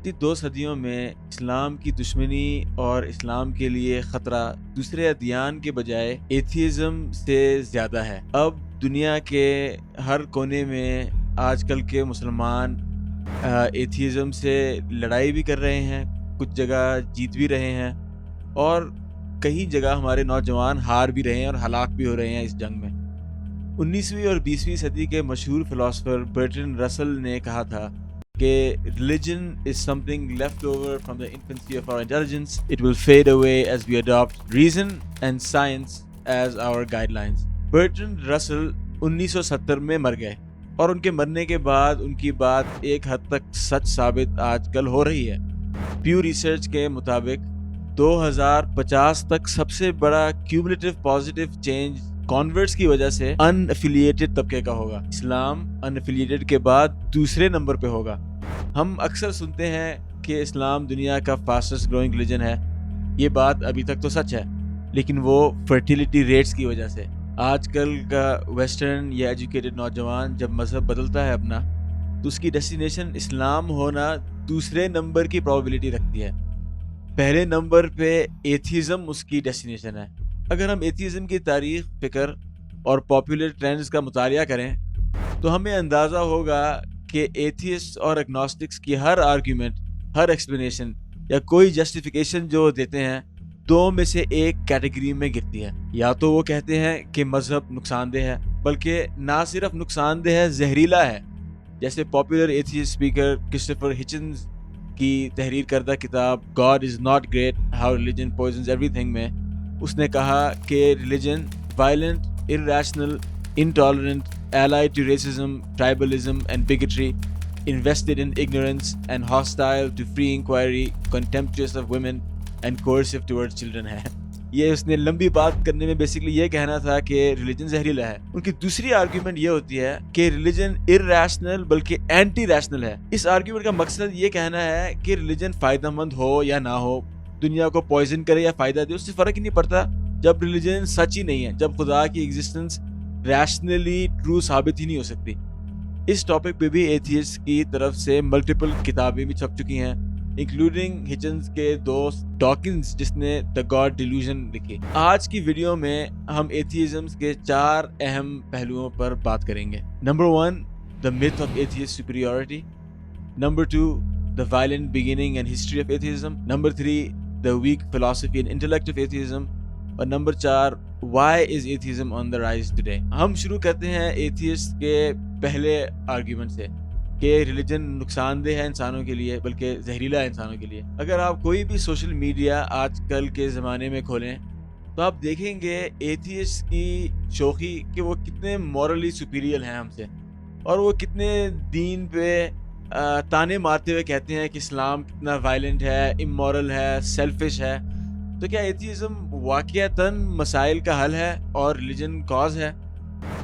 گزشتہ 2 صدیوں میں اسلام کی دشمنی اور اسلام کے لیے خطرہ دوسرے ادیان کے بجائے ایتھیزم سے زیادہ ہے۔ اب دنیا کے ہر کونے میں آج کل کے مسلمان ایتھیزم سے لڑائی بھی کر رہے ہیں، کچھ جگہ جیت بھی رہے ہیں، اور کئی جگہ ہمارے نوجوان ہار بھی رہے ہیں اور ہلاک بھی ہو رہے ہیں اس جنگ میں۔ 19ویں اور 20ویں صدی کے مشہور فلاسفر برٹرینڈ رسل نے کہا تھا کہ religion is something left over from the infancy of our intelligence. It will fade away as we adopt reason and science as our guidelines. Bertrand رسل 1970 میں مر گئے، اور ان کے مرنے کے بعد ان کی بات ایک حد تک سچ ثابت آج کل ہو رہی ہے۔ پیو ریسرچ کے مطابق 2050 تک سب سے بڑا کیومولیٹو پازیٹیو چینج کانورٹس کی وجہ سے ان ایفیلیٹڈ طبقے کا ہوگا۔ اسلام ان ایفیلیٹڈ کے بعد دوسرے نمبر پہ ہوگا۔ ہم اکثر سنتے ہیں کہ اسلام دنیا کا فاسٹسٹ گروئنگ ریلیجن ہے۔ یہ بات ابھی تک تو سچ ہے، لیکن وہ فرٹیلیٹی ریٹس کی وجہ سے۔ آج کل کا ویسٹرن یا ایجوکیٹڈ نوجوان جب مذہب بدلتا ہے اپنا، تو اس کی ڈیسٹینیشن اسلام ہونا دوسرے نمبر کی پروبیبلٹی رکھتی ہے۔ پہلے نمبر پہ ایتھیزم اس کی ڈیسٹینیشن ہے۔ اگر ہم ایتھیزم کی تاریخ، فکر اور پاپولر ٹرینڈز کا مطالعہ کریں تو ہمیں اندازہ ہوگا کہ ایتھیسٹ اور اگنوسٹکس کی ہر آرگیومنٹ، ہر ایکسپلینیشن یا کوئی جسٹیفیکیشن جو دیتے ہیں، 2 میں سے ایک کیٹیگری میں گرتی ہے۔ یا تو وہ کہتے ہیں کہ مذہب نقصان دہ ہے، بلکہ نہ صرف نقصان دہ ہے، زہریلا ہے، جیسے popular atheist speaker Christopher Hutchins کی تحریر کردہ کتاب God is not great how religion poisons everything میں اس نے کہا کہ religion violent, irrational, intolerant, allied to racism, tribalism and bigotry, invested in ignorance and hostile to free inquiry, contemptuous of women and coercive towards children ہے۔ یہ اس نے لمبی بات کرنے میں بیسیکلی یہ کہنا تھا کہ ریلیجن زہریلا ہے۔ ان کی دوسری آرگیومنٹ یہ ہوتی ہے کہ ریلیجن irrational بلکہ اینٹی ریشنل ہے۔ اس آرگیومنٹ کا مقصد یہ کہنا ہے کہ ریلیجن فائدہ مند ہو یا نہ ہو، دنیا کو پوائزن کرے یا فائدہ دے، اس سے فرق ہی نہیں پڑتا جب ریلیجن سچ ہی نہیں ہے، جب خدا کی ایگزسٹنس ریشنلی ٹرو ثابت ہی نہیں ہو سکتی۔ اس ٹاپک پہ بھی ایتھیسٹ کی طرف سے ملٹیپل کتابیں بھی چھپ چکی ہیں، انکلوڈنگ ہچنز کے دوست ڈاکنز جس نے دا گاڈ ڈیلیوژن لکھی۔ آج کی ویڈیو میں ہم ایتھیزمز کے 4 اہم پہلوؤں پر بات کریں گے۔ Number 1، the myth of atheist superiority. Number 2، the violent beginning and history of atheism. Number 3, the weak philosophy and intellect of atheism. اور number 4، why is atheism on the rise today. ہم شروع کرتے ہیں ایتھیسٹ کے پہلے argument سے کہ religion نقصان دہ ہے انسانوں کے لیے، بلکہ زہریلا ہے انسانوں کے لیے۔ اگر آپ کوئی بھی سوشل میڈیا آج کل کے زمانے میں کھولیں تو آپ دیکھیں گے ایتھیسٹ کی شوخی کہ وہ کتنے مورلی سپیریئر ہیں ہم سے، اور وہ کتنے دین پہ تانے مارتے ہوئے کہتے ہیں کہ اسلام کتنا وائلنٹ ہے، امورل ہے، سیلفش ہے۔ تو کیا ایتھیزم واقعتاً مسائل کا حل ہے اور ریلیجن کاز ہے؟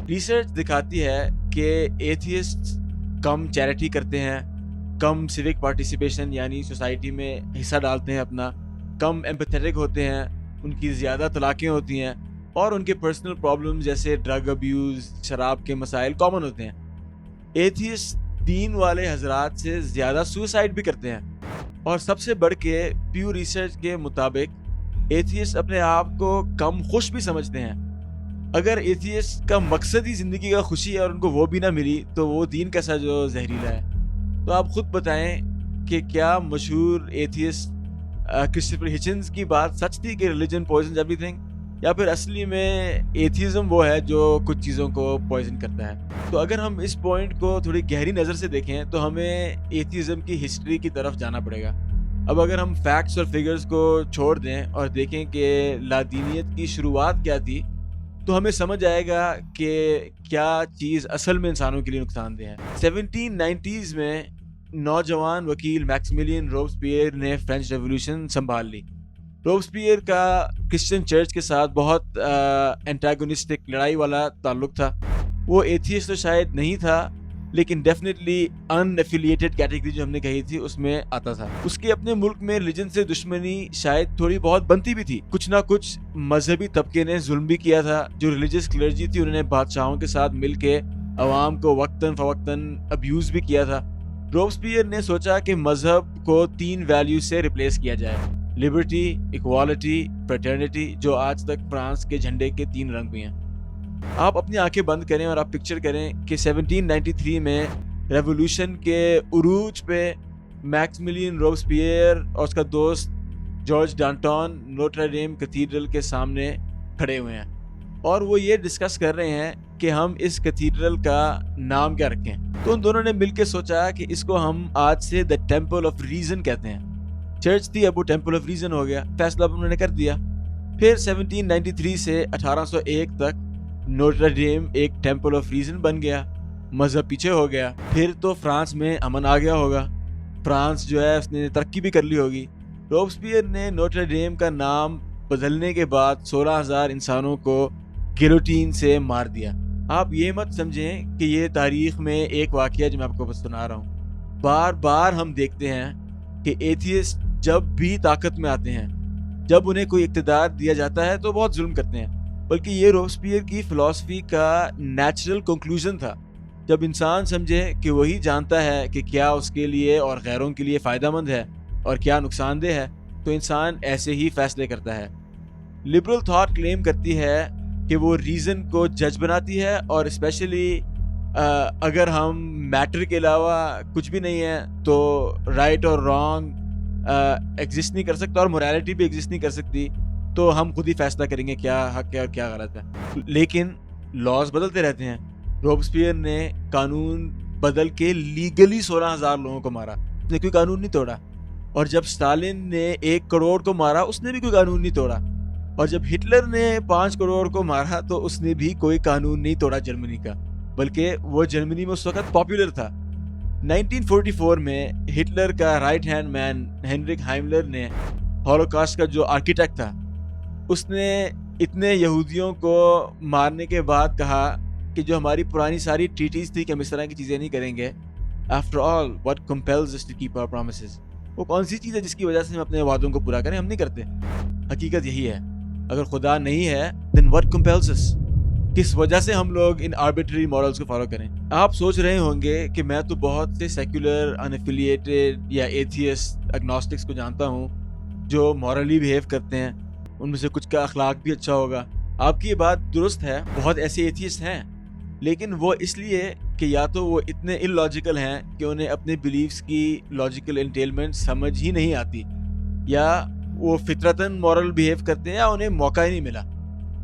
ریسرچ دکھاتی ہے کہ ایتھیسٹ کم چیریٹی کرتے ہیں، کم سیوک پارٹیسپیشن یعنی سوسائٹی میں حصہ ڈالتے ہیں اپنا، کم ایمپیتھیٹک ہوتے ہیں، ان کی زیادہ طلاقیں ہوتی ہیں، اور ان کے پرسنل پرابلم جیسے ڈرگ ابیوز، شراب کے مسائل کامن ہوتے ہیں۔ ایتھیسٹ دین والے حضرات سے زیادہ سوسائڈ بھی کرتے ہیں، اور سب سے بڑھ کے پیو ریسرچ کے مطابق ایتھیسٹ اپنے آپ کو کم خوش بھی سمجھتے ہیں۔ اگر ایتھیسٹ کا مقصد ہی زندگی کا خوشی ہے اور ان کو وہ بھی نہ ملی تو وہ دین کیسا جو زہریلا ہے؟ تو آپ خود بتائیں کہ کیا مشہور ایتھیسٹ کرسٹوفر ہچنز کی بات سچ تھی کہ ریلیجن پوائزنز ایوری تھنگ، یا پھر اصلی میں ایتھیزم وہ ہے جو کچھ چیزوں کو پوائزن کرتا ہے؟ تو اگر ہم اس پوائنٹ کو تھوڑی گہری نظر سے دیکھیں تو ہمیں ایتھیزم کی ہسٹری کی طرف جانا پڑے گا۔ اب اگر ہم فیکٹس اور فگرز کو چھوڑ دیں اور دیکھیں کہ لادینیت کی شروعات کیا تھی، تو ہمیں سمجھ آئے گا کہ کیا چیز اصل میں انسانوں کے لیے نقصان دہ ہے۔ 1790s میں نوجوان وکیل میکسیملین روبسپیئر نے فرینچ ریولوشن سنبھال لی۔ روبسپیئر کا کرسچن چرچ کے ساتھ بہت اینٹاگونسٹک، لڑائی والا تعلق تھا۔ وہ ایتھیسٹ تو شاید نہیں تھا، لیکن ڈیفینیٹلی ان ایفیلیٹڈ کیٹیگری جو ہم نے کہی تھی اس میں آتا تھا۔ اس کے اپنے ملک میں ریلیجن سے دشمنی شاید تھوڑی بہت بنتی بھی تھی، کچھ نہ کچھ مذہبی طبقے نے ظلم بھی کیا تھا۔ جو ریلیجس کلرجی تھی انہوں نے بادشاہوں کے ساتھ مل کے عوام کو وقتاً فوقتاً ابیوز بھی کیا تھا، روبسپیئر نے سوچا کہ مذہب کو 3 ویلیوز سے ریپلیس کیا جائے: لبرٹی، ایکوالٹی، فریٹرنیٹی، جو آج تک فرانس کے جھنڈے کے 3 رنگ بھی ہیں۔ آپ اپنی آنکھیں بند کریں اور آپ پکچر کریں کہ 1793 میں ریولوشن کے عروج پہ میکسیملین روبسپیئر اور اس کا دوست جارج ڈانٹون نوٹر ڈیم کیتھیڈرل کے سامنے کھڑے ہوئے ہیں، اور وہ یہ ڈسکس کر رہے ہیں کہ ہم اس کیتھیڈرل کا نام کیا رکھیں۔ تو ان دونوں نے مل کے سوچا کہ اس کو ہم آج سے دا ٹیمپل آف ریزن کہتے ہیں۔ چرچ تھی، اب وہ ٹیمپل آف ریزن ہو گیا، فیصلہ انہوں نے کر دیا۔ پھر 1793 سے 1801 تک نوٹر ڈیم ایک ٹیمپل آف ریزن بن گیا، مذہب پیچھے ہو گیا۔ پھر تو فرانس میں امن آ گیا ہوگا، فرانس جو ہے اس نے ترقی بھی کر لی ہوگی۔ روبسپیئر نے نوٹر ڈیم کا نام بدلنے کے بعد 16,000 انسانوں کو گیلوٹین سے مار دیا۔ آپ یہ مت سمجھیں کہ یہ تاریخ میں ایک واقعہ جو میں آپ کو بس سنا رہا ہوں۔ بار بار ہم دیکھتے ہیں کہ ایتھیسٹ جب بھی طاقت میں آتے ہیں، جب انہیں کوئی اقتدار دیا جاتا ہے تو بہت ظلم کرتے ہیں، بلکہ یہ روبسپیئر کی فلسفی کا نیچرل کنکلوژن تھا۔ جب انسان سمجھے کہ وہی جانتا ہے کہ کیا اس کے لیے اور غیروں کے لیے فائدہ مند ہے اور کیا نقصان دہ ہے، تو انسان ایسے ہی فیصلے کرتا ہے۔ لبرل تھاٹ کلیم کرتی ہے کہ وہ ریزن کو جج بناتی ہے، اور اسپیشلی اگر ہم میٹر کے علاوہ کچھ بھی نہیں ہے تو رائٹ اور رانگ ایگزسٹ نہیں کر سکتا، اور موریلٹی بھی ایگزسٹ نہیں کر سکتی، تو ہم خود ہی فیصلہ کریں گے کیا حق ہے اور کیا غلط ہے۔ لیکن لاز بدلتے رہتے ہیں۔ روبسپیئر نے قانون بدل کے لیگلی 16,000 لوگوں کو مارا، اس نے کوئی قانون نہیں توڑا۔ اور جب اسٹالن نے 1 کروڑ کو مارا، اس نے بھی کوئی قانون نہیں توڑا۔ اور جب ہٹلر نے 5 کروڑ کو مارا تو اس نے بھی کوئی قانون نہیں توڑا جرمنی کا، بلکہ وہ جرمنی میں اس وقت پاپولر تھا۔ 1944 میں ہٹلر کا رائٹ ہینڈ مین ہینریک ہائملر نے، ہولوکاسٹ کا جو آرکیٹیکٹ تھا، اس نے اتنے یہودیوں کو مارنے کے بعد کہا کہ جو ہماری پرانی ساری ٹریٹیز تھی کہ ہم اس طرح کی چیزیں نہیں کریں گے، after all what compels us to keep our promises، وہ کون سی چیز ہے جس کی وجہ سے ہم اپنے وعدوں کو پورا کریں؟ ہم نہیں کرتے۔ حقیقت یہی ہے، اگر خدا نہیں ہے then what compels us، کس وجہ سے ہم لوگ ان arbitrary morals کو فالو کریں؟ آپ سوچ رہے ہوں گے کہ میں تو بہت سے سیکولر، انفیلیٹڈ یا ایتھیسٹ اگنوسٹکس کو جانتا ہوں جو مورلی بیہیو کرتے ہیں، ان میں سے کچھ کا اخلاق بھی اچھا ہوگا۔ آپ کی یہ بات درست ہے، بہت ایسے ایتھیسٹ ہیں، لیکن وہ اس لیے کہ یا تو وہ اتنے illogical ہیں کہ انہیں اپنے بلیفز کی لاجیکل انٹیلمنٹ سمجھ ہی نہیں آتی، یا وہ فطرتاً مورل بیہیو کرتے ہیں یا انہیں موقع ہی نہیں ملا۔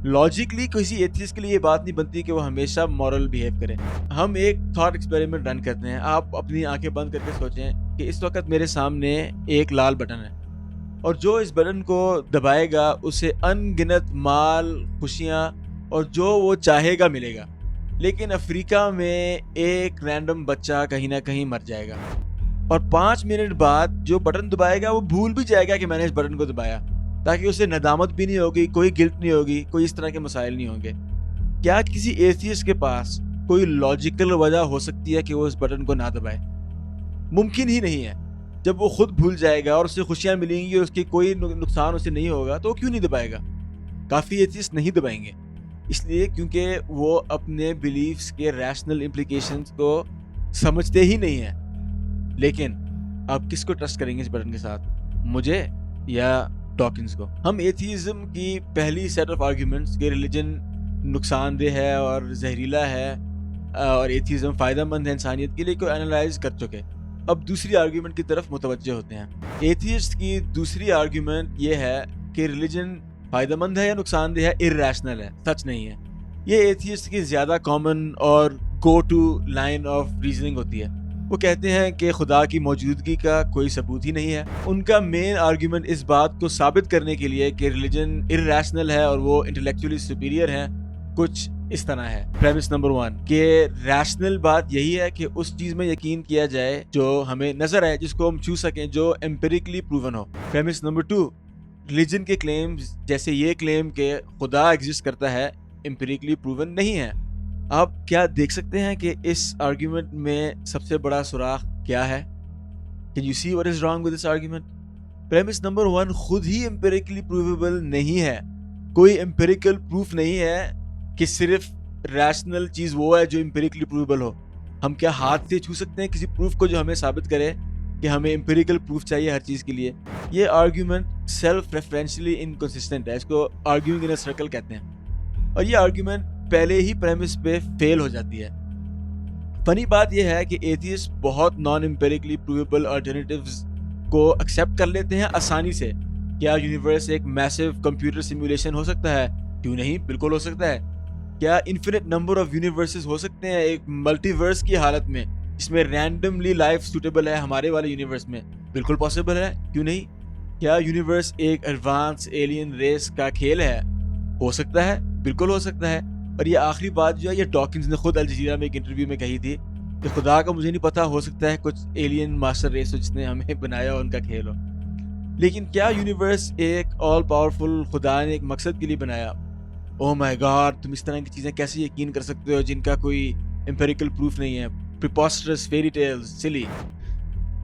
لاجیکلی کسی ایتھیسٹ کے لیے یہ بات نہیں بنتی کہ وہ ہمیشہ مورل بیہیو کرے۔ ہم ایک تھاٹ ایکسپیریمنٹ رن کرتے ہیں۔ آپ اپنی آنکھیں بند کر کے سوچیں کہ اس وقت میرے سامنے ایک لال بٹن ہے، اور جو اس بٹن کو دبائے گا اسے ان گنت مال، خوشیاں اور جو وہ چاہے گا ملے گا، لیکن افریقہ میں ایک رینڈم بچہ کہیں نہ کہیں مر جائے گا، اور 5 منٹ بعد جو بٹن دبائے گا وہ بھول بھی جائے گا کہ میں نے اس بٹن کو دبایا، تاکہ اسے ندامت بھی نہیں ہوگی، کوئی گلٹ نہیں ہوگی، کوئی اس طرح کے مسائل نہیں ہوں گے۔ کیا کسی ایتھیسٹ کے پاس کوئی لاجیکل وجہ ہو سکتی ہے کہ وہ اس بٹن کو نہ دبائے؟ ممکن ہی نہیں ہے۔ جب وہ خود بھول جائے گا اور اسے خوشیاں ملیں گی اور اس کی کوئی نقصان اسے نہیں ہوگا تو وہ کیوں نہیں دبائے گا؟ کافی ایتھیسٹ نہیں دبائیں گے، اس لیے کیونکہ وہ اپنے بلیفز کے ریشنل امپلیکیشنز کو سمجھتے ہی نہیں ہیں۔ لیکن آپ کس کو ٹرسٹ کریں گے اس بٹن کے ساتھ، مجھے یا ڈاکنز کو؟ ہم ایتھیزم کی پہلی سیٹ آف آرگیومنٹس کہ ریلیجن نقصان دہ ہے اور زہریلا ہے اور ایتھیزم فائدہ مند ہے انسانیت کے لیے، کو انالائز کر چکے۔ اب دوسری آرگیومنٹ کی طرف متوجہ ہوتے ہیں۔ ایتھیسٹ کی دوسری آرگیومنٹ یہ ہے کہ ریلیجن فائدہ مند ہے یا نقصان دہ ہے، irrational ہے، سچ نہیں ہے۔ یہ ایتھیسٹ کی زیادہ کامن اور go to line of reasoning ہوتی ہے۔ وہ کہتے ہیں کہ خدا کی موجودگی کا کوئی ثبوت ہی نہیں ہے۔ ان کا مین آرگیومنٹ اس بات کو ثابت کرنے کے لیے کہ ریلیجن irrational ہے اور وہ انٹلیکچولی سپیریئر ہیں، کچھ اس طرح ہے۔ پریمس نمبر 1 کہ ریشنل بات یہی ہے کہ اس چیز میں یقین کیا جائے جو ہمیں نظر آئے، جس کو ہم چھو سکیں، جو ایمپیریکلی پروون ہو۔ پریمس نمبر 2، ریلیجن کے کلیمز جیسے یہ کلیم کہ خدا ایگزسٹ کرتا ہے، ایمپیریکلی پروون نہیں ہے۔ آپ کیا دیکھ سکتے ہیں کہ اس آرگیومنٹ میں سب سے بڑا سوراخ کیا ہے؟ Can you see what is wrong with this argument؟ Premises number 1 خود ہی ایمپیریکلی پروویبل نہیں ہے۔ کوئی ایمپیریکل پروف نہیں ہے کہ صرف ریشنل چیز وہ ہے جو ایمپیریکلی پروویبل ہو۔ ہم کیا ہاتھ سے چھو سکتے ہیں کسی پروف کو جو ہمیں ثابت کرے کہ ہمیں امپیریکل پروف چاہیے ہر چیز کے لیے؟ یہ آرگیومنٹ سیلف ریفرینشلی انکنسسٹنٹ ہے، اس کو آرگیوئنگ ان اے سرکل کہتے ہیں، اور یہ آرگیومنٹ پہلے ہی پریمس پہ فیل ہو جاتی ہے۔ فنی بات یہ ہے کہ ایتھیسٹ بہت نان امپیریکلی پروویبل الٹرنیٹیوز کو ایکسیپٹ کر لیتے ہیں آسانی سے۔ کیا یونیورس ایک میسو کمپیوٹر سیمولیشن ہو سکتا ہے؟ کیوں نہیں، بالکل ہو سکتا ہے۔ کیا انفینٹ نمبر آف یونیورسز ہو سکتے ہیں ایک ملٹی ورس کی حالت میں جس میں رینڈملی لائف سوٹیبل ہے ہمارے والے یونیورس میں؟ بالکل پاسبل ہے، کیوں نہیں۔ کیا یونیورس ایک ایڈوانس ایلین ریس کا کھیل ہے؟ ہو سکتا ہے، بالکل ہو سکتا ہے۔ اور یہ آخری بات جو ہے یہ ڈاکنز نے خود الجزیرہ میں ایک انٹرویو میں کہی تھی کہ خدا کا مجھے نہیں پتا، ہو سکتا ہے کچھ ایلین ماسٹر ریس ہو جس نے ہمیں بنایا ہو، ان کا کھیل ہو۔ لیکن کیا یونیورس ایک آل پاورفل خدا نے ایک مقصد کے لیے بنایا؟ او مائی گاڈ، تم اس طرح کی چیزیں کیسے یقین کر سکتے ہو جن کا کوئی امپیریکل پروف نہیں ہے؟ پریپوسٹرس، فیری ٹیلز، سلی۔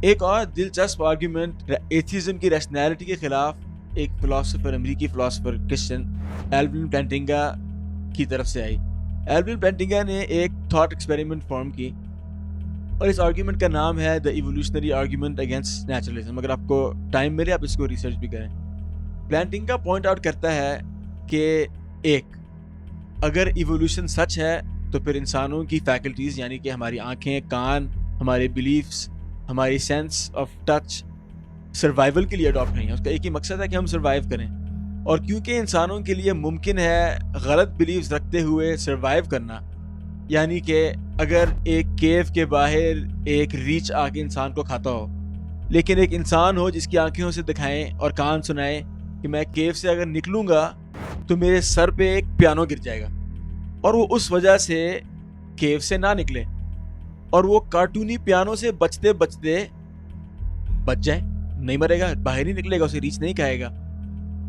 ایک اور دلچسپ آرگیومنٹ ایتھیزم کی ریشنلٹی کے خلاف ایک فلاسفر، امریکی فلاسفر کرسچن ایلون پلانٹنگا کی طرف سے آئی۔ ایلون پلانٹنگا نے ایک تھاٹ ایکسپیریمنٹ فارم کی اور اس آرگیومنٹ کا نام ہے دا ایوولوشنری آرگیومنٹ اگینسٹ نیچرلزم۔ اگر آپ کو ٹائم ملے آپ اس کو ریسرچ بھی کریں۔ پلانٹنگا پوائنٹ آؤٹ کرتا ہے کہ ایک، اگر ایوولوشن سچ ہے تو پھر انسانوں کی فیکلٹیز یعنی کہ ہماری آنکھیں، کان، ہمارے بلیفس، ہماری سینس آف ٹچ سروائیول کے لیے اڈاپٹ نہیں ہے۔ اس کا ایک ہی مقصد ہے کہ ہم سروائیو کریں، اور کیونکہ انسانوں کے لیے ممکن ہے غلط بلیفز رکھتے ہوئے سروائیو کرنا، یعنی کہ اگر ایک کیو کے باہر ایک ریچھ آ کے انسان کو کھاتا ہو، لیکن ایک انسان ہو جس کی آنکھیں اسے دکھائیں اور کان سنائیں کہ میں کیو سے اگر نکلوں گا تو میرے سر پہ ایک پیانو گر جائے گا، اور وہ اس وجہ سے کیو سے نہ نکلے اور وہ کارٹونی پیانو سے بچتے بچتے بچ جائے، نہیں مرے گا، باہر ہی نکلے گا، اسے ریچ نہیں کھائے گا،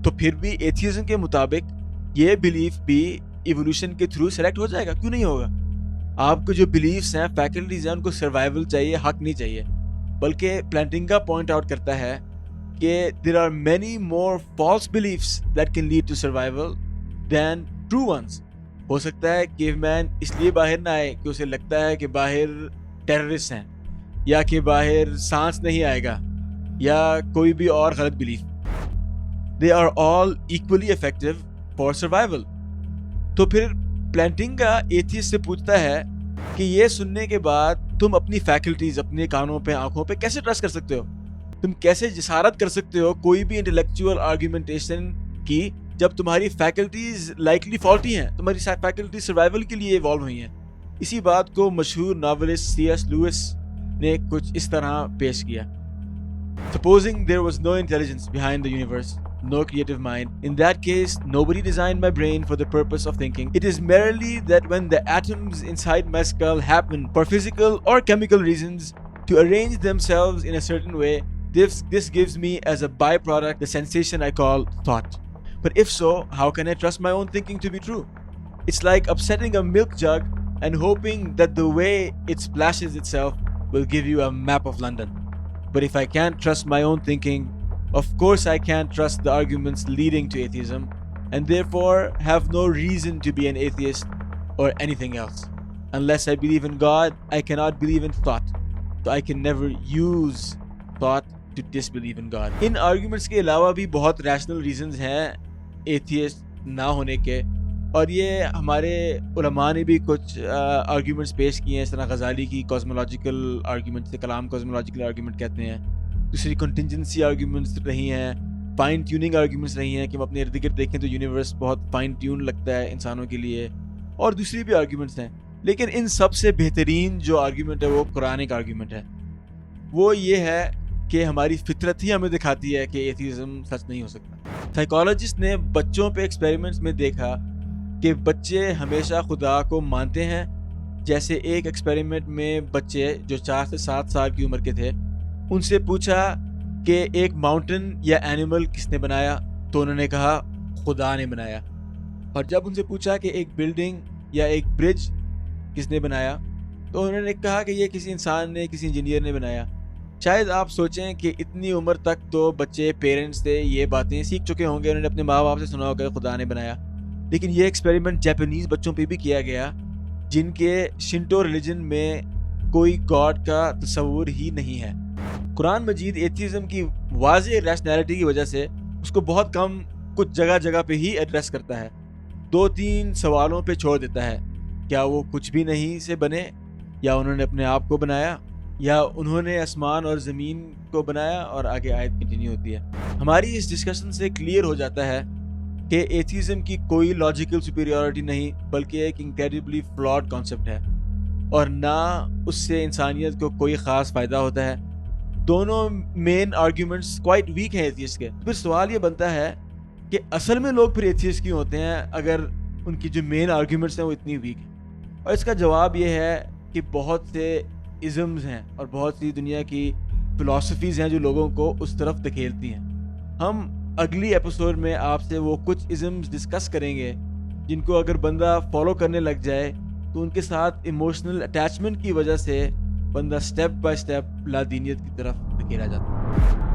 تو پھر بھی ایتھیزم کے مطابق یہ بلیف بھی ایوولوشن کے تھرو سلیکٹ ہو جائے گا، کیوں نہیں ہوگا؟ آپ کو جو بلیفس ہیں، فیکلٹیز ہیں، ان کو سروائیول چاہیے، حق نہیں چاہیے۔ بلکہ پلانٹنگا پوائنٹ آؤٹ کرتا ہے کہ there are many more false beliefs that can lead to survival than true ones۔ ہو سکتا ہے کیو مین اس لیے باہر نہ آئے کہ اسے لگتا ہے کہ باہر ٹیررسٹ ہیں، یا کہ باہر سانس نہیں آئے گا، یا کوئی بھی اور غلط belief. they are all equally effective for survival۔ تو پھر پلانٹنگا ایتھیسٹ سے پوچھتا ہے کہ یہ سننے کے بعد تم اپنی فیکلٹیز، اپنے کانوں پہ، آنکھوں پہ کیسے ٹرسٹ کر سکتے ہو؟ تم کیسے جسارت کر سکتے ہو کوئی بھی انٹلیکچوئل آرگیومنٹیشن کی جب تمہاری فیکلٹیز لائکلی فالٹی ہیں، تمہاری فیکلٹیز سروائیول کے لیے ایوالو ہوئی ہیں؟ اسی بات کو مشہور ناولسٹ سی ایس لوئس نے کچھ اس طرح پیش کیا: Supposing there was no intelligence behind the universe, no creative mind, in that case, nobody designed my brain for the purpose of thinking. It is merely that when the atoms inside my skull happen, for physical or chemical reasons, to arrange themselves in a certain way, this gives me as a byproduct the sensation I call thought. But if so, how can I trust my own thinking to be true? It's like upsetting a milk jug and hoping that the way it splashes itself will give you a map of London. But if I can't trust my own thinking, of course I can't trust the arguments leading to atheism, and therefore have no reason to be an atheist or anything else. Unless I believe in God, I cannot believe in thought. So I can never use thought to disbelieve in God. In arguments کے علاوہ بھی بہت rational reasons ہیں atheist نہ ہونے کے، اور یہ ہمارے علماء نے بھی کچھ آرگیومنٹس پیش کیے ہیں، اس طرح غزالی کی کازمولوجیکل آرگیومنٹ سے، کلام کازمولوجیکل آرگیومنٹ کہتے ہیں، دوسری کنٹینجنسی آرگیومنٹس رہی ہیں، فائن ٹیوننگ آرگیومنٹس رہی ہیں کہ ہم اپنے ارد گرد دیکھیں تو یونیورس بہت فائن ٹیون لگتا ہے انسانوں کے لیے، اور دوسری بھی آرگیومنٹس ہیں۔ لیکن ان سب سے بہترین جو آرگیومنٹ ہے وہ قرآنک آرگیومنٹ ہے۔ وہ یہ ہے کہ ہماری فطرت ہی ہمیں دکھاتی ہے کہ ایتھیزم سچ نہیں ہو سکتا۔ سائیکالوجسٹ نے بچوں پہ ایکسپیریمنٹس میں دیکھا کہ بچے ہمیشہ خدا کو مانتے ہیں۔ جیسے ایک ایکسپیریمنٹ میں بچے جو 4 سے 7 سال کی عمر کے تھے، ان سے پوچھا کہ ایک ماؤنٹن یا اینیمل کس نے بنایا، تو انہوں نے کہا خدا نے بنایا۔ اور جب ان سے پوچھا کہ ایک بلڈنگ یا ایک برج کس نے بنایا، تو انہوں نے کہا کہ یہ کسی انسان نے، کسی انجینئر نے بنایا۔ شاید آپ سوچیں کہ اتنی عمر تک تو بچے پیرنٹس سے یہ باتیں سیکھ چکے ہوں گے، انہوں نے اپنے ماں باپ سے سنا ہوگا کہ خدا نے بنایا۔ لیکن یہ ایکسپیریمنٹ جاپانیز بچوں پہ بھی کیا گیا جن کے شنٹو ریلیجن میں کوئی گاڈ کا تصور ہی نہیں ہے۔ قرآن مجید ایتھیزم کی واضح ریشنلٹی کی وجہ سے اس کو بہت کم کچھ جگہ پہ ہی ایڈریس کرتا ہے، 2-3 سوالوں پہ چھوڑ دیتا ہے۔ کیا وہ کچھ بھی نہیں سے بنے، یا انہوں نے اپنے آپ کو بنایا، یا انہوں نے آسمان اور زمین کو بنایا، اور آگے آیت کنٹینیو ہوتی ہے۔ ہماری اس ڈسکشن سے کلیئر ہو جاتا ہے کہ ایتھیزم کی کوئی لاجیکل سپیریورٹی نہیں، بلکہ ایک انکریڈبلی فلاڈ کانسیپٹ ہے، اور نہ اس سے انسانیت کو کوئی خاص فائدہ ہوتا ہے۔ دونوں مین آرگیومنٹس کوائٹ ویک ہیں ایتھیسٹ کے۔ پھر سوال یہ بنتا ہے کہ اصل میں لوگ پھر ایتھیسٹ کیوں ہوتے ہیں اگر ان کی جو مین آرگیومنٹس ہیں وہ اتنی ویک ہیں؟ اور اس کا جواب یہ ہے کہ بہت سے ازمز ہیں اور بہت سی دنیا کی فلاسفیز ہیں جو لوگوں کو اس طرف دھکیلتی ہیں۔ ہم اگلی ایپیسوڈ میں آپ سے وہ کچھ ازمز ڈسکس کریں گے جن کو اگر بندہ فالو کرنے لگ جائے تو ان کے ساتھ ایموشنل اٹیچمنٹ کی وجہ سے بندہ سٹیپ بائی سٹیپ لادینیت کی طرف دھکیلا جاتا ہے۔